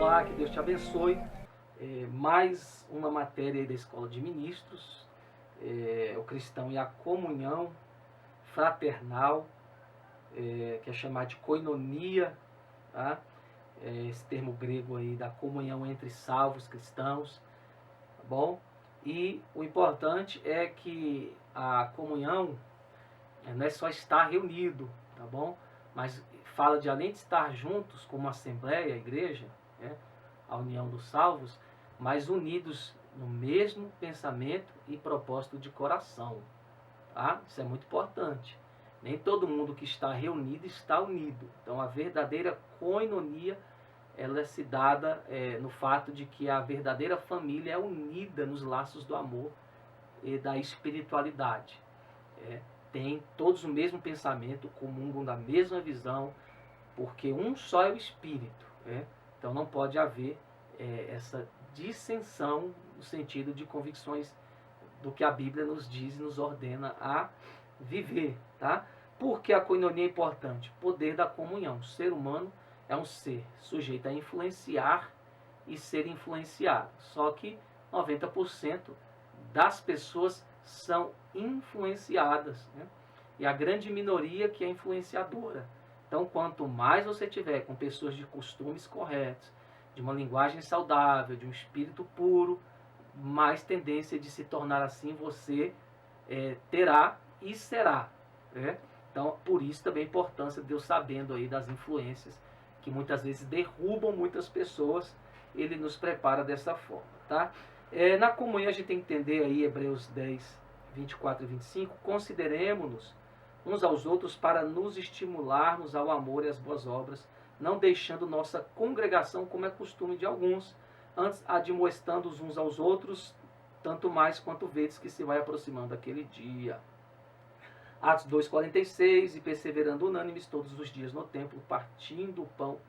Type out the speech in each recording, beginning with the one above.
Olá, que Deus te abençoe. Mais uma matéria aí da Escola de Ministros, o cristão e a comunhão fraternal, que é chamada de koinonia, tá? Esse termo grego aí da comunhão entre salvos cristãos, tá bom? E o importante é que a comunhão não é só estar reunido, tá bom? Mas fala de além de estar juntos como assembleia, a igreja, né? A união dos salvos, mas unidos no mesmo pensamento e propósito de coração, tá? Isso é muito importante. Nem todo mundo que está reunido está unido. Então a verdadeira koinonia ela se dada no fato de que a verdadeira família é unida nos laços do amor e da espiritualidade. Tem todos o mesmo pensamento, comungam da mesma visão, porque um só é o Espírito. Então não pode haver essa dissensão no sentido de convicções do que a Bíblia nos diz e nos ordena a viver. Tá? Por que a koinonia é importante? Poder da comunhão. O ser humano é um ser sujeito a influenciar e ser influenciado. Só que 90% das pessoas são influenciadas, né? E a grande minoria que é influenciadora. Então, quanto mais você tiver com pessoas de costumes corretos, de uma linguagem saudável, de um espírito puro, mais tendência de se tornar assim você terá e será. Então, por isso também a importância de Deus sabendo aí das influências que muitas vezes derrubam muitas pessoas, Ele nos prepara dessa forma. Tá? Na comunhão a gente tem que entender aí Hebreus 10, 24 e 25, consideremos-nos uns aos outros para nos estimularmos ao amor e às boas obras, não deixando nossa congregação como é costume de alguns, antes admoestando uns aos outros, tanto mais quanto vedes que se vai aproximando aquele dia. Atos 2,46, e perseverando unânimes todos os dias no templo, partindo o pão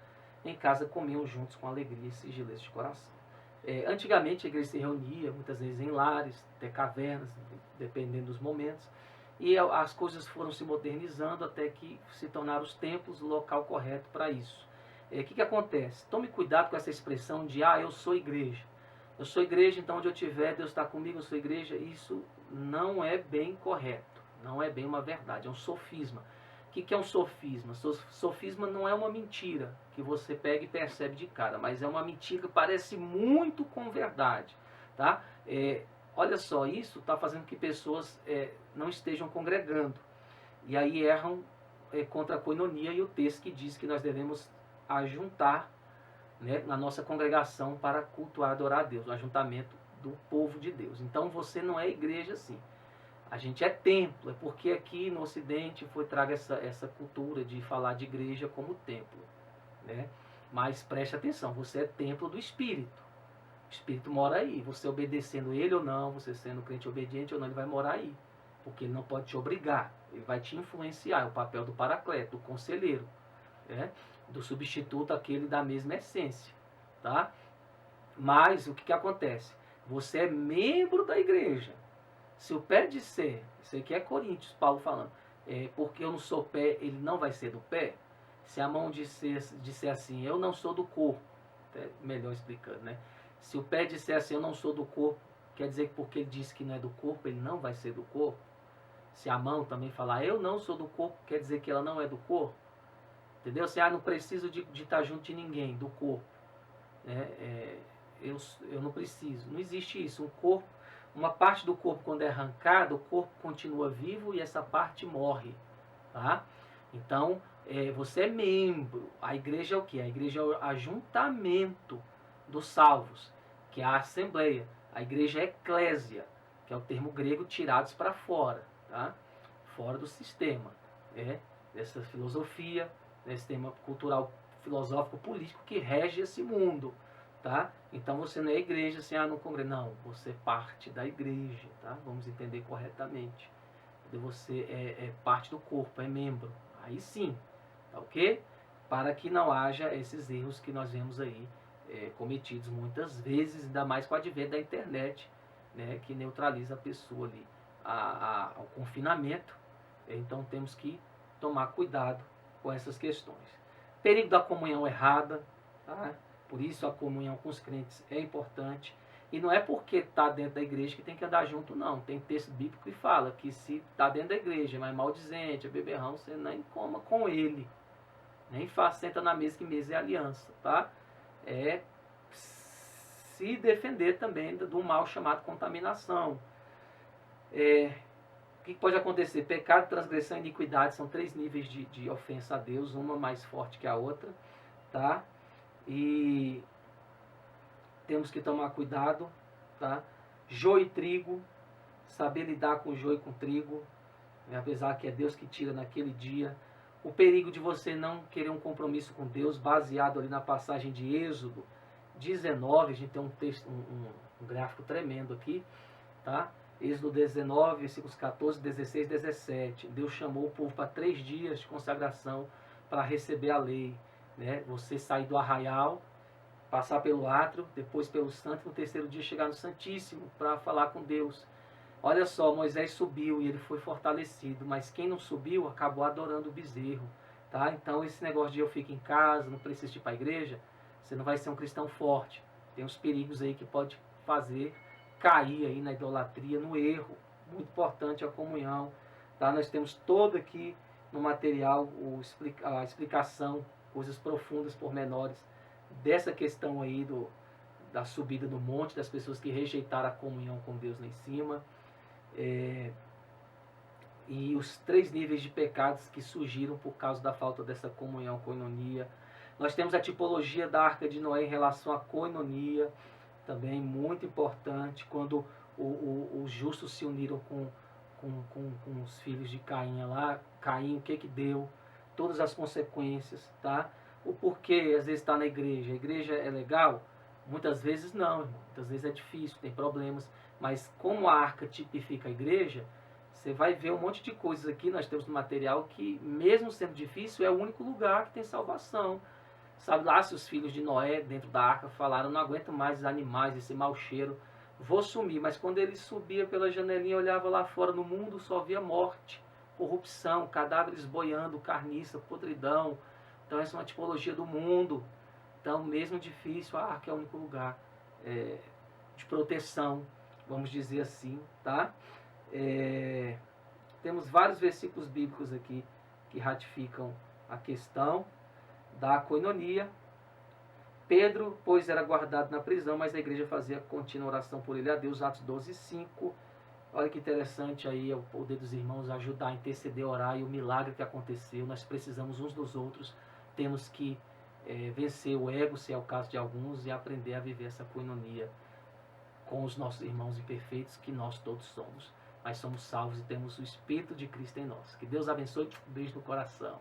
em casa, comiam juntos com alegria e sigilez de coração. Antigamente a igreja se reunia, muitas vezes em lares, até cavernas, dependendo dos momentos, e as coisas foram se modernizando até que se tornaram os templos o local correto para isso. O que acontece? Tome cuidado com essa expressão de, eu sou igreja. Eu sou igreja, então onde eu estiver, Deus está comigo, eu sou igreja. Isso não é bem correto, não é bem uma verdade, é um sofisma. O que é um sofisma? Sofisma não é uma mentira que você pega e percebe de cara, mas é uma mentira que parece muito com verdade. Tá? Olha só, isso está fazendo que pessoas não estejam congregando. E aí erram contra a koinonia e o texto que diz que nós devemos ajuntar, né, na nossa congregação para cultuar, adorar a Deus, o ajuntamento do povo de Deus. Então você não é igreja assim. A gente é templo, é porque aqui no Ocidente foi traga essa cultura de falar de igreja como templo. Né? Mas preste atenção, você é templo do Espírito. O Espírito mora aí. Você obedecendo ele ou não, você sendo crente obediente ou não, ele vai morar aí. Porque ele não pode te obrigar, ele vai te influenciar. É o papel do paracleto, do conselheiro, do substituto, aquele da mesma essência. Tá? Mas o que acontece? Você é membro da igreja. Se o pé disser, isso aqui é Coríntios, Paulo falando, porque eu não sou pé, ele não vai ser do pé. Se a mão disser assim, eu não sou do corpo, até melhor explicando, né? Se o pé disser assim, eu não sou do corpo, quer dizer que porque ele disse que não é do corpo, ele não vai ser do corpo? Se a mão também falar, eu não sou do corpo, quer dizer que ela não é do corpo? Entendeu? Se não preciso de estar junto de ninguém, do corpo. Eu não preciso. Não existe isso. Um corpo, uma parte do corpo quando é arrancada, o corpo continua vivo e essa parte morre. Tá? Então, você é membro. A igreja é o que? A igreja é o ajuntamento dos salvos, que é a assembleia. A igreja é eclésia, que é o termo grego tirados para fora. Tá? Fora do sistema. Dessa filosofia, desse sistema cultural, filosófico, político que rege esse mundo. Tá? Então você não é igreja assim, não congrega. Não, você é parte da igreja. Tá? Vamos entender corretamente. Você é parte do corpo, é membro. Aí sim, tá ok? Para que não haja esses erros que nós vemos aí cometidos muitas vezes, ainda mais com o advento da internet, né, que neutraliza a pessoa ali ao confinamento. Então temos que tomar cuidado com essas questões. Perigo da comunhão errada, tá? Por isso a comunhão com os crentes é importante. E não é porque está dentro da igreja que tem que andar junto, não. Tem texto bíblico que fala que se está dentro da igreja, mas maldizente, é beberrão, você nem coma com ele. Nem faça, senta na mesa, que mesa é aliança, tá? É se defender também do mal chamado contaminação. O que pode acontecer? Pecado, transgressão e iniquidade são 3 níveis de ofensa a Deus, uma mais forte que a outra, tá? E temos que tomar cuidado, tá? Joio e trigo, saber lidar com joio e com trigo, apesar que é Deus que tira naquele dia. O perigo de você não querer um compromisso com Deus, baseado ali na passagem de Êxodo 19, a gente tem um texto, um gráfico tremendo aqui, tá? Êxodo 19, versículos 14, 16, 17. Deus chamou o povo para 3 dias de consagração para receber a lei, né? Você sair do arraial, passar pelo átrio, depois pelo santo, e no 3º dia chegar no Santíssimo para falar com Deus. Olha só, Moisés subiu e ele foi fortalecido, mas quem não subiu acabou adorando o bezerro, tá? Então esse negócio de eu fico em casa, não preciso ir para a igreja, você não vai ser um cristão forte. Tem uns perigos aí que pode fazer cair aí na idolatria, no erro. Muito importante a comunhão, tá? Nós temos todo aqui no material a explicação, coisas profundas, pormenores, dessa questão aí da subida do monte, das pessoas que rejeitaram a comunhão com Deus lá em cima. E os 3 níveis de pecados que surgiram por causa da falta dessa comunhão, koinonia. Nós temos a tipologia da Arca de Noé em relação à koinonia, também muito importante, quando os justos se uniram com os filhos de Caim lá. Caim, o que deu? Todas as consequências, tá? O porquê às vezes está na igreja. A igreja é legal? Muitas vezes não, irmão. Muitas vezes é difícil, tem problemas. Mas como a arca tipifica a igreja, você vai ver um monte de coisas aqui, nós temos no material, que mesmo sendo difícil, é o único lugar que tem salvação. Sabe lá se os filhos de Noé dentro da arca falaram, não aguento mais os animais, esse mau cheiro, vou sumir. Mas quando ele subia pela janelinha, olhava lá fora no mundo, só via morte, corrupção, cadáveres boiando, carniça, podridão. Então essa é uma tipologia do mundo. Então mesmo difícil, a arca é o único lugar de proteção, vamos dizer assim, tá? Temos vários versículos bíblicos aqui que ratificam a questão da koinonia. Pedro, pois, era guardado na prisão, mas a igreja fazia contínua oração por ele a Deus, Atos 12, 5. Olha que interessante aí o poder dos irmãos ajudar a interceder, orar, e o milagre que aconteceu. Nós precisamos uns dos outros, temos que vencer o ego, se é o caso de alguns, e aprender a viver essa koinonia com os nossos irmãos imperfeitos, que nós todos somos. Mas somos salvos e temos o Espírito de Cristo em nós. Que Deus abençoe. Um beijo no coração.